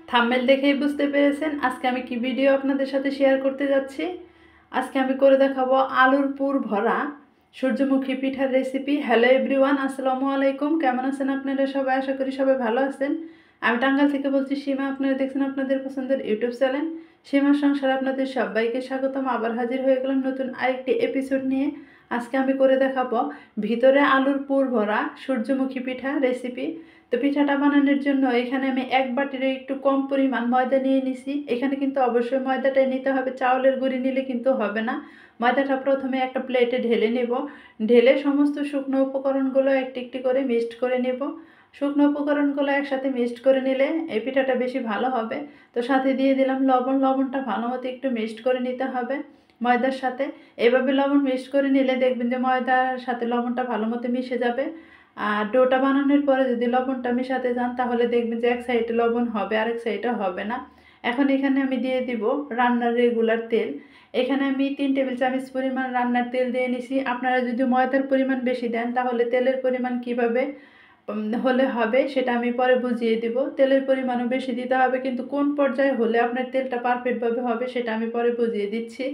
Thumbnail দেখেই বুঝতে পেরেছেন আজকে আমি কি ভিডিও আপনাদের সাথে শেয়ার করতে যাচ্ছি। আজকে আমি করে দেখাবো আলুর পুর ভরা সূর্যমুখী পিঠার রেসিপি। হ্যালো এভরিওয়ান, আসসালামু আলাইকুম। কেমন আছেন আপনারা সবাই? আশা করি সবাই ভালো আছেন। আমি টাঙ্গাইল থেকে বলছি সীমা। আপনারা দেখছেন আপনাদের পছন্দের ইউটিউব চ্যানেল সীমার সংসার। আপনাদের সবাইকে স্বাগতম। আবার হাজির হয়ে গেলাম নতুন আরেকটি এপিসোড নিয়ে। আজকে আমি করে দেখাবো ভিতরে আলুর পুর ভরা সূর্যমুখী পিঠা রেসিপি। তো পিঠাটা বানানোর জন্য এখানে আমি এক বাটির একটু কম পরিমাণ ময়দা নিয়ে নিছি। এখানে কিন্তু অবশ্যই ময়দাটাই নিতে হবে, চাউলের গুঁড়ি নিলে কিন্তু হবে না। ময়দাটা প্রথমে একটা প্লেটে ঢেলে নেব। ঢেলে সমস্ত শুকনো উপকরণগুলো একটি একটি করে মিক্সড করে নেব। শুকনো উপকরণগুলো একসাথে মিক্সড করে নিলে এই পিঠাটা বেশি ভালো হবে। তো সাথে দিয়ে দিলাম লবণ। লবণটা ভালো মতো একটু মিক্সড করে নিতে হবে ময়দার সাথে। এভাবে লবণ মিক্সড করে নিলে দেখবেন যে ময়দার সাথে লবণটা ভালো মতো মিশে যাবে। আর ডোটা বানানোর পরে যদি লবণটা মেশাতে যান তাহলে দেখবেন যে এক সাইডে লবণ হবে, আরেক সাইডে হবে না। এখন এখানে আমি দিয়ে দিব রান্নার রেগুলার তেল। এখানে আমি 3 টেবিল চামচ পরিমাণ রান্নার তেল দিয়ে নিছি। আপনারা যদি ময়দার পরিমাণ বেশি দেন তাহলে তেলের পরিমাণ কিভাবে হলে হবে সেটা আমি পরে বুঝিয়ে দিব। তেলের পরিমাণও বেশি দিতে হবে, কিন্তু কোন পর্যায়ে হলে আপনার তেলটা পারফেক্টভাবে হবে সেটা আমি পরে বুঝিয়ে দিচ্ছি।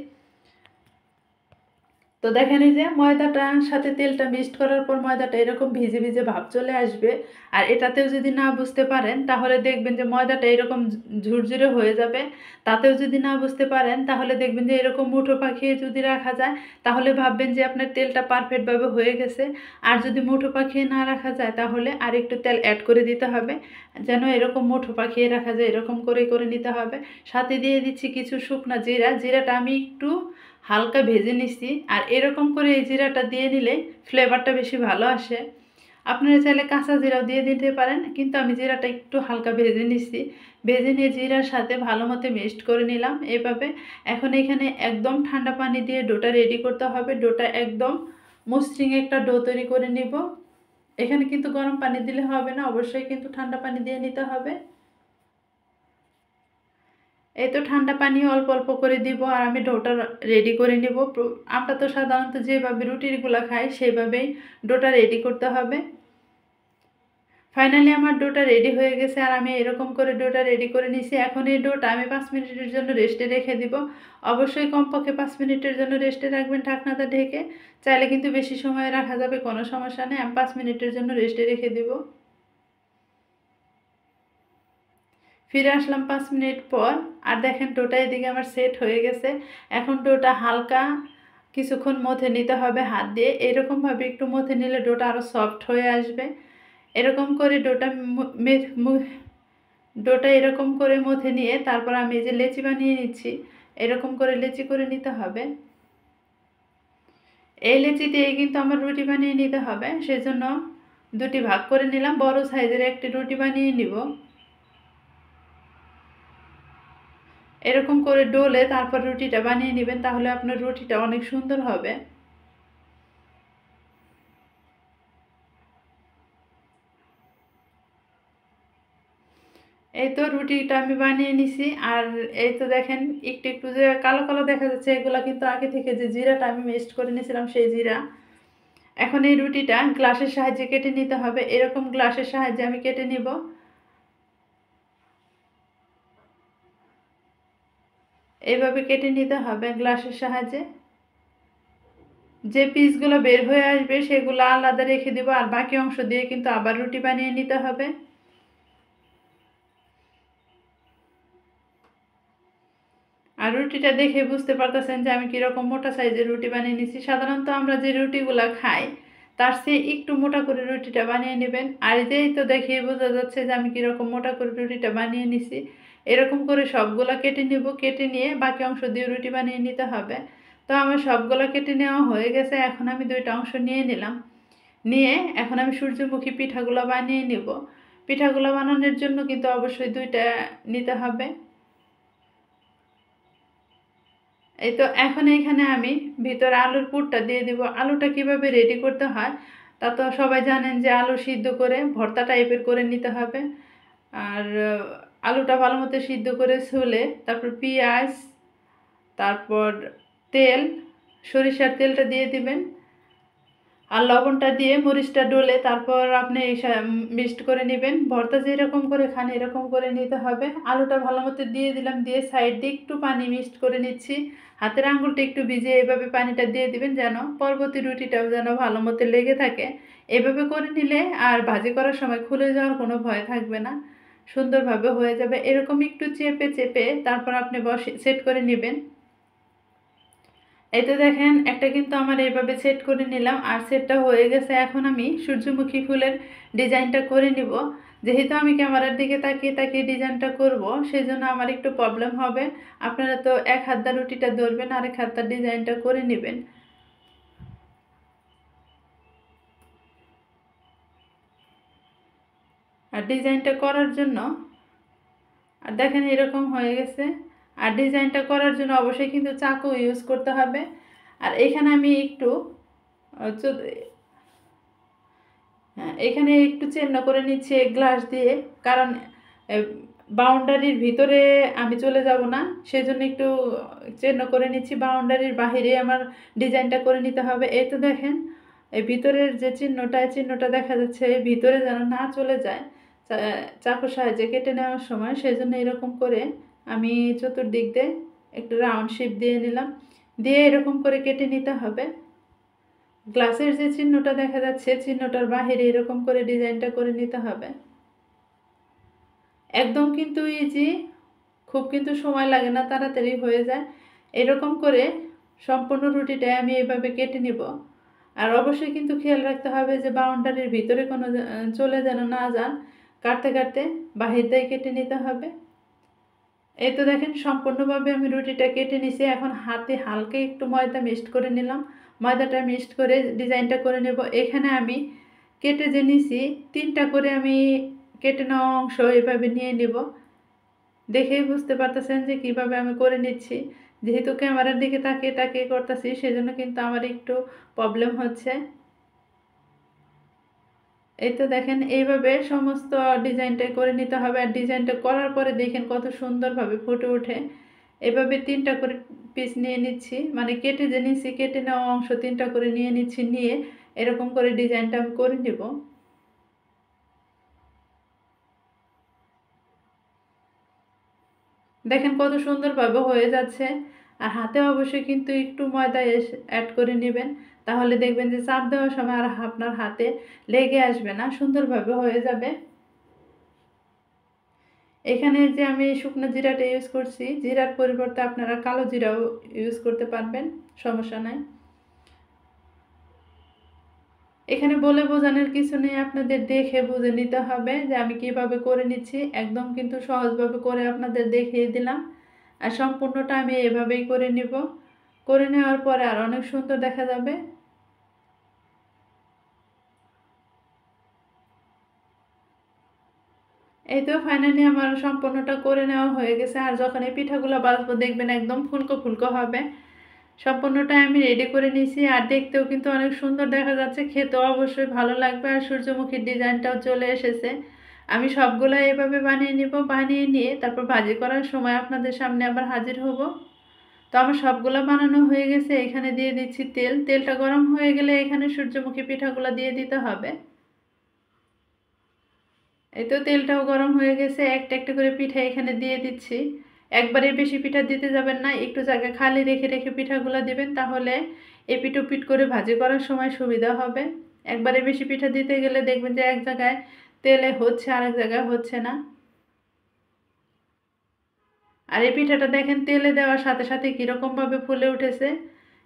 তো দেখেন এই যে ময়দাটার সাথে তেলটা মিক্সড করার পর ময়দাটা এরকম ভিজে ভিজে ভাব চলে আসবে। আর এটাতেও যদি না বুঝতে পারেন তাহলে দেখবেন যে ময়দাটা এরকম ঝুরঝুরে হয়ে যাবে। তাতেও যদি না বুঝতে পারেন তাহলে দেখবেন যে এরকম মুঠো পাখিয়ে যদি রাখা যায় তাহলে ভাববেন যে আপনার তেলটা পারফেক্টভাবে হয়ে গেছে। আর যদি মুঠো পাখিয়ে না রাখা যায় তাহলে আর একটু তেল অ্যাড করে দিতে হবে, যেন এরকম মুঠো পাখিয়ে রাখা যায়। এরকম করে করে নিতে হবে। সাথে দিয়ে দিচ্ছি কিছু শুকনা জিরা। জিরাটা আমি একটু হালকা ভেজে নিচ্ছি। আর এরকম করে এই জিরাটা দিয়ে নিলে ফ্লেভারটা বেশি ভালো আসে। আপনারা চাইলে কাঁচা জিরাও দিয়ে দিতে পারেন, কিন্তু আমি জিরাটা একটু হালকা ভেজে নিচ্ছি। ভেজে নিয়ে জিরার সাথে ভালো মতো মিক্সড করে নিলাম এইভাবে। এখন এখানে একদম ঠান্ডা পানি দিয়ে ডোটা রেডি করতে হবে। ডোটা একদম মসৃণ একটা ডো তৈরি করে নিব। এখানে কিন্তু গরম পানি দিলে হবে না, অবশ্যই কিন্তু ঠান্ডা পানি দিয়ে নিতে হবে। এই তো ঠান্ডা পানি অল্প অল্প করে দিব আর আমি ডোটা রেডি করে নেব। আমরা তো সাধারণত যেভাবে রুটিগুলো খাই সেভাবেই ডোটা রেডি করতে হবে। ফাইনালি আমার ডোটা রেডি হয়ে গেছে আর আমি এরকম করে ডোটা রেডি করে নিছি। এখন এই ডোটা আমি 5 মিনিটের জন্য রেস্টে রেখে দিব। অবশ্যই কমপক্ষে 5 মিনিটের জন্য রেস্টে রাখবেন ঢাকনাটা ঢেকে। চাইলে কিন্তু বেশি সময় রাখা যাবে, কোনো সমস্যা নেই। আমি 5 মিনিটের জন্য রেস্টে রেখে দিব। ফিরে আসলাম 5 মিনিট পর। আর দেখেন ডোটা এদিকে আমার সেট হয়ে গেছে। এখন ডোটা হালকা কিছুক্ষণ মথে নিতে হবে হাত দিয়ে। এরকমভাবে একটু মথে নিলে ডোটা আরও সফট হয়ে আসবে। এরকম করে ডোটা এরকম করে মথে নিয়ে তারপর আমি এই যে লেচি বানিয়ে নিচ্ছি। এরকম করে লেচি করে নিতে হবে। এই লেচি দিয়ে কিন্তু আমার রুটি বানিয়ে নিতে হবে, সেজন্য দুটি ভাগ করে নিলাম। বড় সাইজের একটি রুটি বানিয়ে নিব। এরকম করে ডোলে তারপর রুটিটা বানিয়ে নেবেন, তাহলে আপনার রুটিটা অনেক সুন্দর হবে। এই তো রুটিটা আমি বানিয়ে নিছি। আর এই তো দেখেন একটু একটু যে কালো কালো দেখা যাচ্ছে, এগুলো কিন্তু আগে থেকে যে জিরাটা আমি মিক্সড করে নিয়েছিলাম সেই জিরা। এখন এই রুটিটা গ্লাসের সাহায্যে কেটে নিতে হবে। এরকম গ্লাসের সাহায্যে আমি কেটে নিব। এইভাবে কেটে নিতে হবে গ্লাসের সাহায্যে। যে পিসগুলো বের হয়ে আসবে সেগুলো আলাদা রেখে দেবো, আর বাকি অংশ দিয়ে কিন্তু আবার রুটি বানিয়ে নিতে হবে। আর রুটিটা দেখে বুঝতে পারতেছেন যে আমি কীরকম মোটা সাইজের রুটি বানিয়ে নিছি। সাধারণত আমরা যে রুটিগুলো খাই তার চেয়ে একটু মোটা করে রুটিটা বানিয়ে নেবেন। আর যেই তো দেখে বোঝা যাচ্ছে যে আমি কীরকম মোটা করে রুটিটা বানিয়ে নিছি। এরকম করে সবগুলো কেটে নেব। কেটে নিয়ে বাকি অংশ দিয়ে রুটি বানিয়ে নিতে হবে। তো আমার সবগুলো কেটে নেওয়া হয়ে গেছে। এখন আমি 2টা অংশ নিয়ে নিলাম। নিয়ে এখন আমি সূর্যমুখী পিঠাগুলো বানিয়ে নেব। পিঠাগুলো বানানোর জন্য কিন্তু অবশ্যই 2টা নিতে হবে। এই তো এখন এখানে আমি ভিতরে আলুর পুরটা দিয়ে দিব। আলুটা কিভাবে রেডি করতে হয় তা তো সবাই জানেন, যে আলু সিদ্ধ করে ভর্তা টাইপের করে নিতে হবে। আর আলুটা ভালো মতো সিদ্ধ করে ছুলে তারপর পেঁয়াজ, তারপর তেল, সরিষার তেলটা দিয়ে দিবেন। আর লবণটা দিয়ে মরিচটা ডলে তারপর আপনি মিক্সড করে নেবেন। ভর্তা যেরকম করে খান এরকম করে নিতে হবে। আলুটা ভালো মতো দিয়ে দিলাম, দিয়ে সাইড দিয়ে একটু পানি মিক্সড করে নিচ্ছি। হাতের আঙুলটা একটু ভিজিয়ে এভাবে পানিটা দিয়ে দিবেন, যেন পরবর্তী রুটিটাও যেন ভালো মতো লেগে থাকে। এভাবে করে নিলে আর ভাজি করার সময় খুলে যাওয়ার কোনো ভয় থাকবে না, সুন্দরভাবে হয়ে যাবে। এরকম একটু চেপে চেপে তারপর আপনি সেট করে নেবেন। এই তো দেখেন একটা কিন্তু আমার এইভাবে সেট করে নিলাম, আর সেটটা হয়ে গেছে। এখন আমি সূর্যমুখী ফুলের ডিজাইনটা করে নিব। যেহেতু আমি ক্যামেরার দিকে তাকিয়ে তাকিয়ে ডিজাইনটা করব, সেই জন্য আমার একটু প্রবলেম হবে। আপনারা তো এক হাত দা রুটিটা ধরবেন, আরেক হাত দা ডিজাইনটা করে নেবেন। আর ডিজাইনটা করার জন্য আর দেখেন এরকম হয়ে গেছে। আর ডিজাইনটা করার জন্য অবশ্যই কিন্তু চাকু ইউজ করতে হবে। আর এখানে আমি একটু এখানে একটু চিহ্ন করে নিচ্ছি গ্লাস দিয়ে, কারণ বাউন্ডারির ভিতরে আমি চলে যাব না, সেজন্য একটু চিহ্ন করে নিচ্ছি। বাউন্ডারির বাহিরে আমার ডিজাইনটা করে নিতে হবে। এই তো দেখেন এই ভিতরের যে চিহ্নটা দেখা যাচ্ছে, ভিতরে যেন না চলে যায় চাকুর সাহায্যে কেটে নেওয়ার সময়, সেজন্য এরকম করে আমি চতুর্দিক দিয়ে একটু রাউন্ড শেপ দিয়ে নিলাম, দিয়ে এরকম করে কেটে নিতে হবে। গ্লাসের যে চিহ্নটা দেখা যাচ্ছে, চিহ্নটার বাহিরে এরকম করে ডিজাইনটা করে নিতে হবে। একদম কিন্তু ইজি, খুব কিন্তু সময় লাগে না, তাড়াতাড়ি হয়ে যায়। এরকম করে সম্পূর্ণ রুটিটা আমি এভাবে কেটে নিব। আর অবশ্যই কিন্তু খেয়াল রাখতে হবে যে বাউন্ডারির ভিতরে কোনো চলে যেন না যান, কাটতে কাটতে বাহির দিয়ে কেটে নিতে হবে। এই তো দেখেন সম্পূর্ণভাবে আমি রুটিটা কেটে নিছি। এখন হাতে হালকা একটু ময়দা মিক্সড করে নিলাম, ময়দাটা মিক্সড করে ডিজাইনটা করে নেব। এখানে আমি কেটে যে নিছি 3টা করে আমি কেটে নেওয়া অংশ এভাবে নিয়ে নেব। দেখেই বুঝতে পারতেছেন যে কিভাবে আমি করে নিচ্ছি। যেহেতু ক্যামেরার দিকে তাকিয়ে তাকিয়ে করতেছি, সেজন্য কিন্তু আমার একটু প্রবলেম হচ্ছে। এই তো দেখেন এইভাবে সমস্ত ডিজাইনটা করে নিতে হবে। আর ডিজাইনটা করার পরে দেখেন কত সুন্দরভাবে ফুটে ওঠে। এভাবে 3টা করে পিস নিয়ে নিচ্ছি, মানে কেটে যে নিচ্ছি, কেটে নেওয়া অংশ 3টা করে নিয়ে নিচ্ছি, নিয়ে এরকম করে ডিজাইনটা আমি করে নেব। দেখেন কত সুন্দরভাবে হয়ে যাচ্ছে। আর হাতে অবশ্যই কিন্তু একটু ময়দা অ্যাড করে নেবেন, তাহলে দেখবেন যে চাপ দেওয়ার সময় আর আপনার হাতে লেগে আসবে না, সুন্দরভাবে হয়ে যাবে। এখানে যে আমি শুকনো জিরাটা ইউজ করছি, জিরার পরিবর্তে আপনারা কালো জিরাও ইউজ করতে পারবেন, সমস্যা নাই। এখানে বলে বোঝানোর কিছু নেই, আপনাদের দেখে বুঝে নিতে হবে যে আমি কিভাবে করে নিচ্ছি। একদম কিন্তু সহজভাবে করে আপনাদের দেখিয়ে দিলাম। আর সম্পূর্ণটা আমি এভাবেই করে নিব। করে নেওয়ার পরে আর অনেক সুন্দর দেখা যাবে। এই তো ফাইনালি আমার সম্পূর্ণটা করে নেওয়া হয়ে গেছে। আর যখন এই পিঠাগুলো বাজবো দেখবেন একদম ফুলকো ফুলকো হবে। সম্পূর্ণটা আমি রেডি করে নিয়েছি, আর দেখতেও কিন্তু অনেক সুন্দর দেখা যাচ্ছে, খেতেও অবশ্যই ভালো লাগবে। আর সূর্যমুখীর ডিজাইনটাও চলে এসেছে। আমি সবগুলো এভাবে বানিয়ে নিব, বানিয়ে নিয়ে তারপর ভাজি করার সময় আপনাদের সামনে আবার হাজির হব। তো আমার সবগুলো বানানো হয়ে গেছে। এখানে দিয়ে দিচ্ছি তেল। তেলটা গরম হয়ে গেলে এখানে সূর্যমুখী পিঠাগুলো দিয়ে দিতে হবে। এই তো তেলটাও গরম হয়ে গেছে, একটা একটা করে পিঠা এখানে দিয়ে দিচ্ছি। একবারে বেশি পিঠা দিতে যাবেন না, একটু জায়গা খালি রেখে রেখে পিঠাগুলো দিবেন, তাহলে এপিট ওপিট করে ভাজি করার সময় সুবিধা হবে। একবারে বেশি পিঠা দিতে গেলে দেখবেন যে এক জায়গায় তেলে হচ্ছে, আরেক জায়গায় হচ্ছে না। আর এই পিঠাটা দেখেন তেলে দেওয়ার সাথে সাথে কীরকমভাবে ফুলে উঠেছে।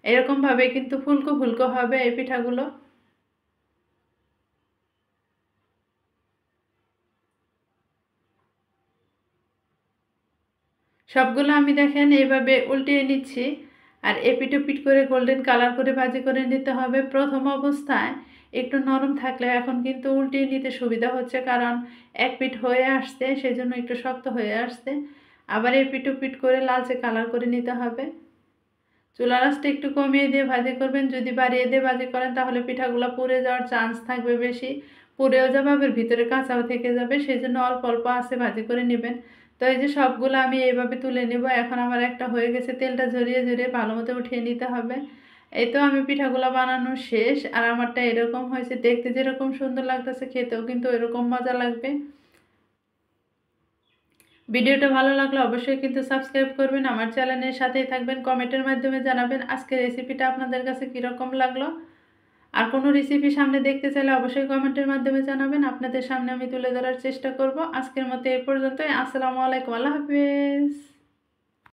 এরকমভাবে কিন্তু ফুলকো ফুলকো হবে এই পিঠাগুলো। সবগুলো আমি দেখেন এইভাবে উল্টিয়ে নিচ্ছি। আর এপিট ওপিট করে গোল্ডেন কালার করে ভাজি করে নিতে হবে। প্রথম অবস্থায় একটু নরম থাকলে এখন কিন্তু উল্টিয়ে নিতে সুবিধা হচ্ছে, কারণ এক পিঠ হয়ে আসছে, সেই জন্য একটু শক্ত হয়ে আসছে। আবার এপিট ওপিট করে লালচে কালার করে নিতে হবে। চুলার আঁচটা একটু কমিয়ে দিয়ে ভাজি করবেন। যদি বাড়িয়ে দিয়ে ভাজি করেন তাহলে পিঠাগুলো পুড়ে যাওয়ার চান্স থাকবে বেশি, পুড়েও যাবে আবার ভিতরে কাঁচাও থেকে যাবে, সেই জন্য অল্প অল্প আঁচে ভাজি করে নেবেন। তো এই যে সবগুলো আমি এইভাবে তুলে নেব। এখন আমার একটা হয়ে গেছে, তেলটা ঝরিয়ে ঝরিয়ে ভালো মতো উঠিয়ে নিতে হবে। এই তো আমি পিঠাগুলো বানানো শেষ, আর আমারটা এরকম হয়েছে, দেখতে যেরকম সুন্দর লাগতেছে খেতেও কিন্তু এরকম মজা লাগবে। ভিডিওটা ভালো লাগলে অবশ্যই কিন্তু সাবস্ক্রাইব করবেন, আমার চ্যানেলের সাথেই থাকবেন, কমেন্টের মাধ্যমে জানাবেন আজকের রেসিপিটা আপনাদের কাছে কীরকম লাগলো। আর কোনো রেসিপি সামনে দেখতে চাইলে অবশ্যই কমেন্টের মাধ্যমে জানাবেন, আপনাদের সামনে আমি তুলে ধরার চেষ্টা করব। আজকের মতো এই পর্যন্তই। আসসালামু আলাইকুম, আল্লাহ হাফেজ।